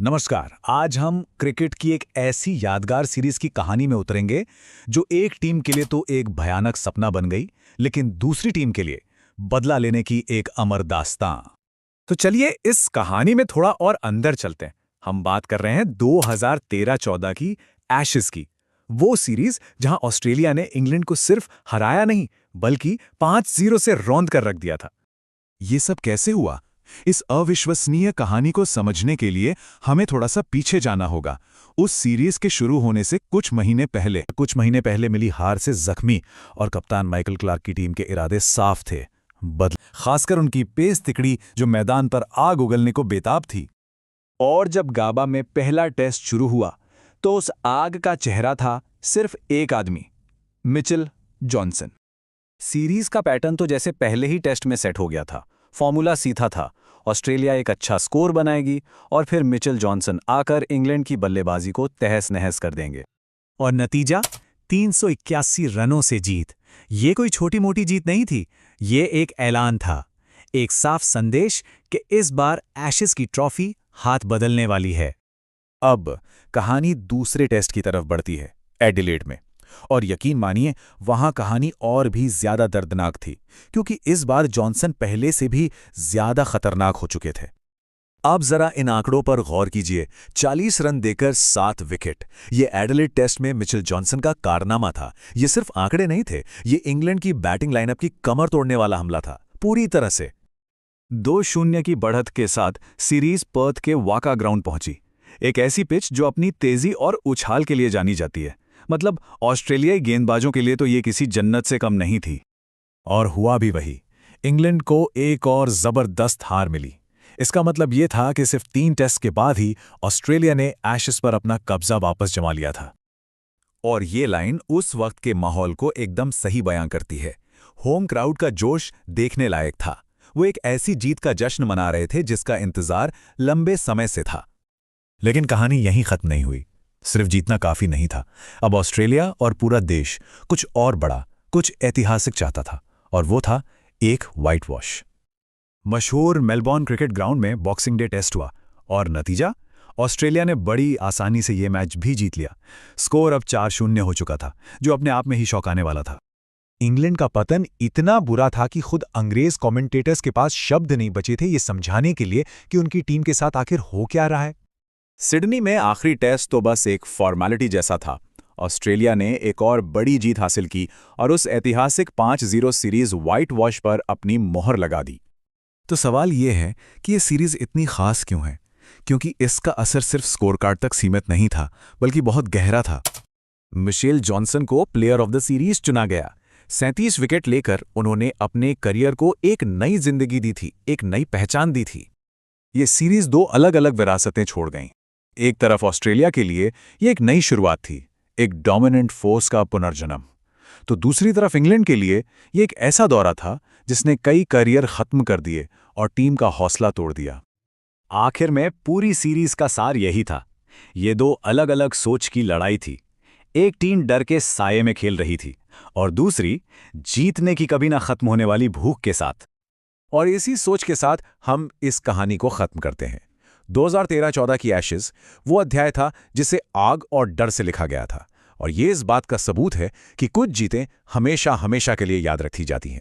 नमस्कार। आज हम क्रिकेट की एक ऐसी यादगार सीरीज की कहानी में उतरेंगे जो एक टीम के लिए तो एक भयानक सपना बन गई, लेकिन दूसरी टीम के लिए बदला लेने की एक अमर दास्तां। तो चलिए इस कहानी में थोड़ा और अंदर चलते हैं। हम बात कर रहे हैं 2013-14 की एशेज की। वो सीरीज जहां ऑस्ट्रेलिया ने इंग्लैंड को सिर्फ हराया नहीं बल्कि 5-0 से रौंद कर रख दिया था। ये सब कैसे हुआ? इस अविश्वसनीय कहानी को समझने के लिए हमें थोड़ा सा पीछे जाना होगा। उस सीरीज के शुरू होने से कुछ महीने पहले मिली हार से जख्मी और कप्तान माइकल क्लार्क की टीम के इरादे साफ थे, खासकर उनकी पेस तिकड़ी जो मैदान पर आग उगलने को बेताब थी। और जब गाबा में पहला टेस्ट शुरू हुआ तो उस आग का चेहरा था सिर्फ एक आदमी, मिचेल जॉनसन। सीरीज का पैटर्न तो जैसे पहले ही टेस्ट में सेट हो गया था। फॉर्मूला सीधा था, ऑस्ट्रेलिया एक अच्छा स्कोर बनाएगी और फिर मिचेल जॉनसन आकर इंग्लैंड की बल्लेबाजी को तहस नहस कर देंगे। और नतीजा 381 रनों से जीत। ये कोई छोटी मोटी जीत नहीं थी, ये एक ऐलान था, एक साफ संदेश कि इस बार एशेज की ट्रॉफी हाथ बदलने वाली है। अब कहानी दूसरे टेस्ट की तरफ बढ़ती है, एडिलेड में। और यकीन मानिए वहां कहानी और भी ज्यादा दर्दनाक थी, क्योंकि इस बार जॉनसन पहले से भी ज्यादा खतरनाक हो चुके थे। अब जरा इन आंकड़ों पर गौर कीजिए। 40 रन देकर 7 विकेट। ये एडिलेड टेस्ट में मिचेल जॉनसन का कारनामा था। ये सिर्फ आंकड़े नहीं थे, ये इंग्लैंड की बैटिंग लाइनअप की कमर तोड़ने वाला हमला था, पूरी तरह से। 2-0 की बढ़त के साथ सीरीज पर्थ के वाका ग्राउंड पहुंची, एक ऐसी पिच जो अपनी तेजी और उछाल के लिए जानी जाती है। मतलब ऑस्ट्रेलियाई गेंदबाजों के लिए तो ये किसी जन्नत से कम नहीं थी। और हुआ भी वही। इंग्लैंड को एक और जबरदस्त हार मिली। इसका मतलब ये था कि सिर्फ 3 टेस्ट के बाद ही ऑस्ट्रेलिया ने एशेज पर अपना कब्जा वापस जमा लिया था। और ये लाइन उस वक्त के माहौल को एकदम सही बयां करती है। होम क्राउड का जोश देखने लायक था। वो एक ऐसी जीत का जश्न मना रहे थे जिसका इंतजार लंबे समय से था। लेकिन कहानी यहीं खत्म नहीं हुई। सिर्फ जीतना काफी नहीं था। अब ऑस्ट्रेलिया और पूरा देश कुछ और बड़ा, कुछ ऐतिहासिक चाहता था, और वो था एक व्हाइट वॉश। मशहूर मेलबॉर्न क्रिकेट ग्राउंड में बॉक्सिंग डे टेस्ट हुआ और नतीजा, ऑस्ट्रेलिया ने बड़ी आसानी से ये मैच भी जीत लिया। स्कोर अब 4-0 हो चुका था, जो अपने आप में ही शौकाने वाला था। इंग्लैंड का पतन इतना बुरा था कि खुद अंग्रेज कमेंटेटर्स के पास शब्द नहीं बचे थे ये समझाने के लिए कि उनकी टीम के साथ आखिर हो क्या रहा है। सिडनी में आखिरी टेस्ट तो बस एक फॉर्मेलिटी जैसा था। ऑस्ट्रेलिया ने एक और बड़ी जीत हासिल की और उस ऐतिहासिक 5-0 सीरीज व्हाइट वॉश पर अपनी मोहर लगा दी। तो सवाल ये है कि ये सीरीज इतनी खास क्यों है? क्योंकि इसका असर सिर्फ स्कोर कार्ड तक सीमित नहीं था, बल्कि बहुत गहरा था। मिचेल जॉनसन को प्लेयर ऑफ द सीरीज चुना गया। 37 विकेट लेकर उन्होंने अपने करियर को एक नई जिंदगी दी थी, एक नई पहचान दी थी। ये सीरीज 2 अलग अलग विरासतें छोड़ गईं। एक तरफ ऑस्ट्रेलिया के लिए ये एक नई शुरुआत थी, एक डोमिनेंट फोर्स का पुनर्जन्म। तो दूसरी तरफ इंग्लैंड के लिए ये एक ऐसा दौरा था जिसने कई करियर खत्म कर दिए और टीम का हौसला तोड़ दिया। आखिर में पूरी सीरीज का सार यही था। ये 2 अलग अलग सोच की लड़ाई थी। एक टीम डर के साये में खेल रही थी और दूसरी जीतने की कभी ना खत्म होने वाली भूख के साथ। और इसी सोच के साथ हम इस कहानी को खत्म करते हैं। 2013-14 की एशेज वो अध्याय था जिसे आग और डर से लिखा गया था, और ये इस बात का सबूत है कि कुछ जीतें हमेशा हमेशा के लिए याद रखी जाती हैं।